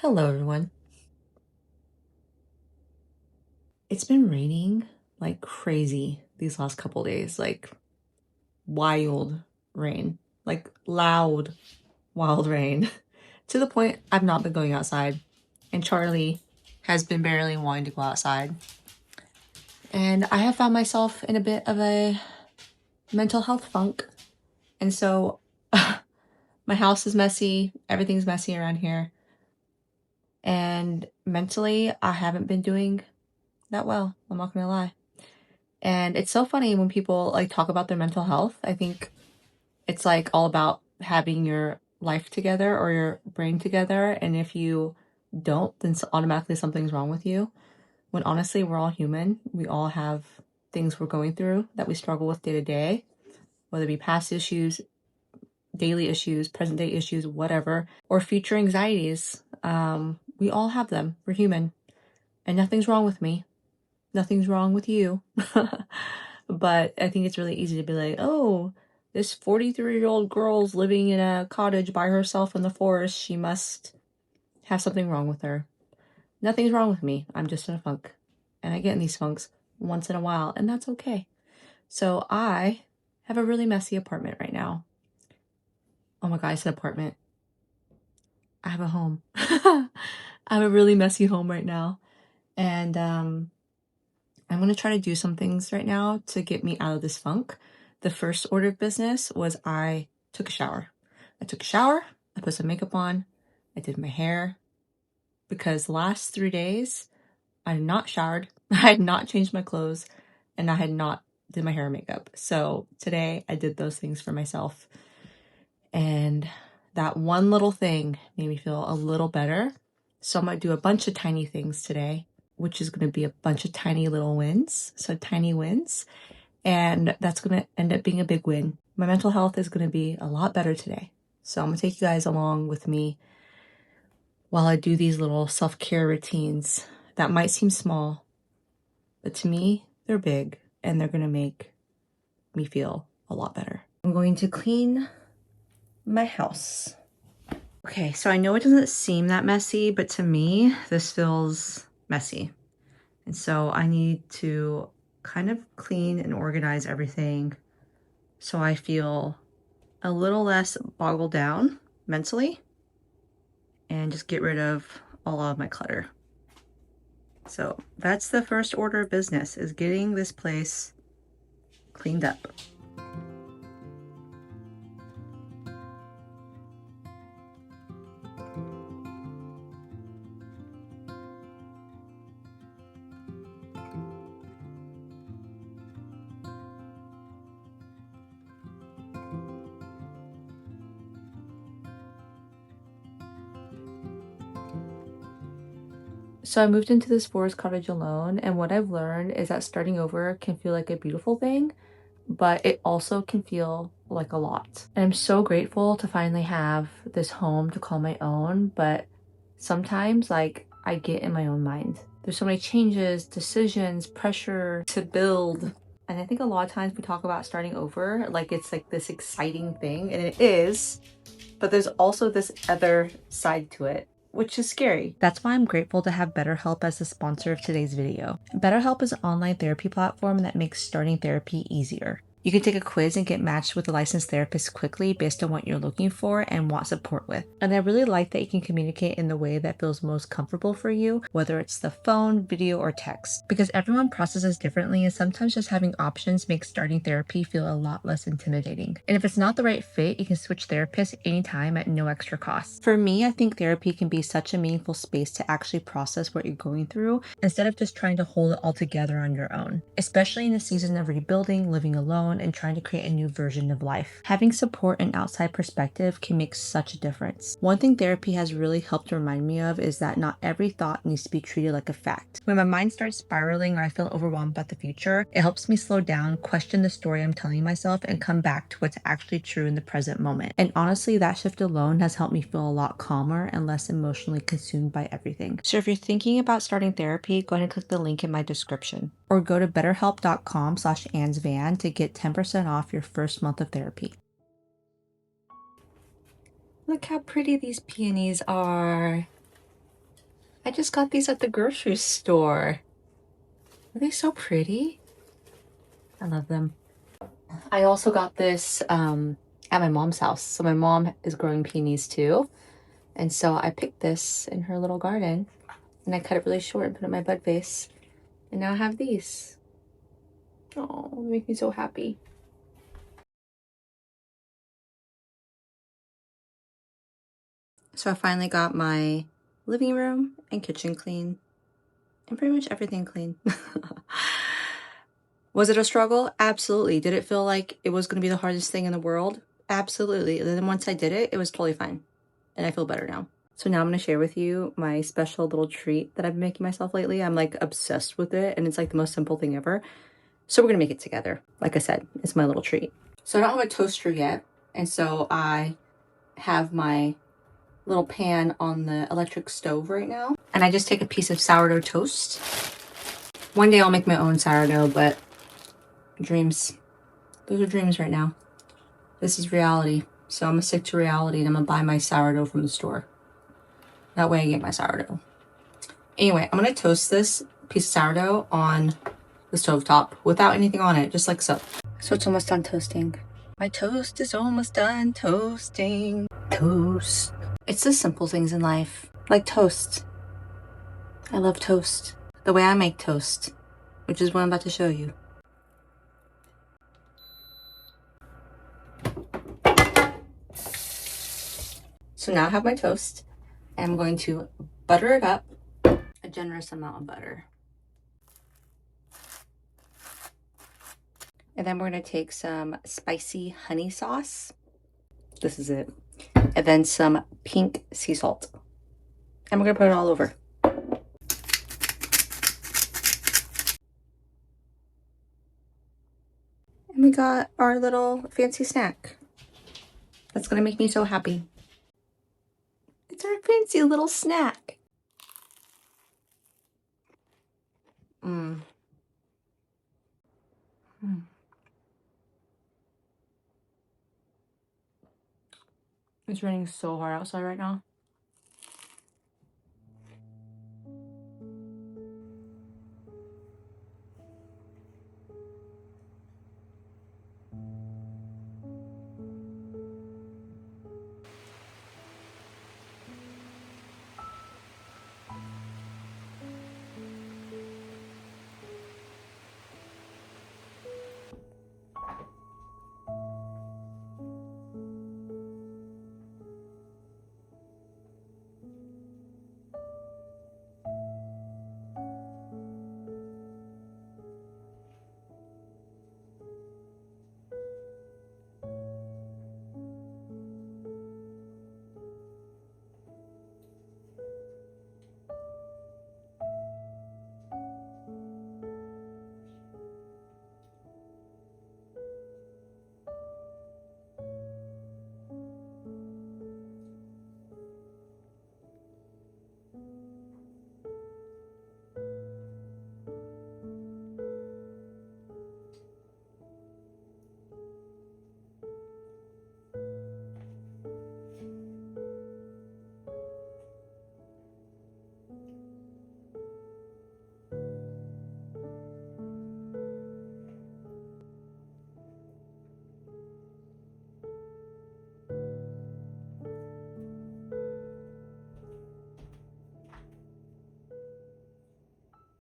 Hello, everyone. It's been raining like crazy these last couple days, like wild rain, like loud, wild rain, to the point I've not been going outside. And Charlie has been barely wanting to go outside. And I have found myself in a bit of a mental health funk. And so my house is messy, everything's messy around here. And mentally, I haven't been doing that well. I'm not gonna lie. And it's so funny when people like talk about their mental health. I think it's like all about having your life together or your brain together. And if you don't, then automatically something's wrong with you. When honestly, we're all human. We all have things we're going through that we struggle with day to day, whether it be past issues, daily issues, present day issues, whatever, or future anxieties. We all have them. We're human. And nothing's wrong with me. Nothing's wrong with you. But I think it's really easy to be like, oh, this 43-year-old girl's living in a cottage by herself in the forest. She must have something wrong with her. Nothing's wrong with me. I'm just in a funk. And I get in these funks once in a while, and that's okay. So I have a really messy apartment right now. Oh my God, it's an apartment. I have a home. I have a really messy home right now. And I'm going to try to do some things right now to get me out of this funk. The first order of business was I took a shower. I took a shower, I put some makeup on, I did my hair, because the last 3 days I had not showered, I had not changed my clothes, and I had not did my hair and makeup. So today I did those things for myself. And that one little thing made me feel a little better. So I might do a bunch of tiny things today, which is going to be a bunch of tiny little wins. So tiny wins. And that's going to end up being a big win. My mental health is going to be a lot better today. So I'm going to take you guys along with me while I do these little self-care routines that might seem small, but to me, they're big and they're going to make me feel a lot better. I'm going to clean my house. Okay, so I know it doesn't seem that messy, but to me, this feels messy. And so I need to kind of clean and organize everything so I feel a little less boggled down mentally and just get rid of all of my clutter. So that's the first order of business, is getting this place cleaned up. So I moved into this forest cottage alone, and what I've learned is that starting over can feel like a beautiful thing, but it also can feel like a lot. And I'm so grateful to finally have this home to call my own, but sometimes like I get in my own mind. There's so many changes, decisions, pressure to build. And I think a lot of times we talk about starting over like it's like this exciting thing, and it is, but there's also this other side to it, which is scary. That's why I'm grateful to have BetterHelp as the sponsor of today's video. BetterHelp is an online therapy platform that makes starting therapy easier. You can take a quiz and get matched with a licensed therapist quickly based on what you're looking for and want support with. And I really like that you can communicate in the way that feels most comfortable for you, whether it's the phone, video, or text. Because everyone processes differently, and sometimes just having options makes starting therapy feel a lot less intimidating. And if it's not the right fit, you can switch therapists anytime at no extra cost. For me, I think therapy can be such a meaningful space to actually process what you're going through instead of just trying to hold it all together on your own. Especially in a season of rebuilding, living alone, and trying to create a new version of life. Having support and outside perspective can make such a difference. One thing therapy has really helped remind me of is that not every thought needs to be treated like a fact. When my mind starts spiraling or I feel overwhelmed about the future, it helps me slow down, question the story I'm telling myself, and come back to what's actually true in the present moment. And honestly, that shift alone has helped me feel a lot calmer and less emotionally consumed by everything. So if you're thinking about starting therapy, go ahead and click the link in my description, or go to betterhelp.com/AnsVan to get 10% off your first month of therapy. Look how pretty these peonies are. I just got these at the grocery store. Are they so pretty? I love them. I also got this at my mom's house. So my mom is growing peonies too. And so I picked this in her little garden and I cut it really short and put it in my bud vase. And now I have these. Oh, they make me so happy. So I finally got my living room and kitchen clean and pretty much everything clean. Was it a struggle? Absolutely. Did it feel like it was going to be the hardest thing in the world? Absolutely. And then once I did it, it was totally fine. And I feel better now. So now I'm going to share with you my special little treat that I've been making myself lately. I'm like obsessed with it and it's like the most simple thing ever. So we're going to make it together. Like I said, it's my little treat. So I don't have a toaster yet. And so I have my little pan on the electric stove right now. And I just take a piece of sourdough toast. One day I'll make my own sourdough, but dreams. Those are dreams right now. This is reality. So I'm gonna stick to reality and I'm gonna buy my sourdough from the store. That way I get my sourdough. Anyway, I'm gonna toast this piece of sourdough on the stovetop without anything on it, just like so. So it's almost done toasting. My toast is almost done toasting. Toast. It's the simple things in life, like toast. I love toast. The way I make toast, which is what I'm about to show you. So now I have my toast. And I'm going to butter it up, a generous amount of butter. And then we're going to take some spicy honey sauce. This is it. And then some pink sea salt. And we're going to put it all over. And we got our little fancy snack. That's going to make me so happy. It's our fancy little snack. Mmm. Mm. It's raining so hard outside right now.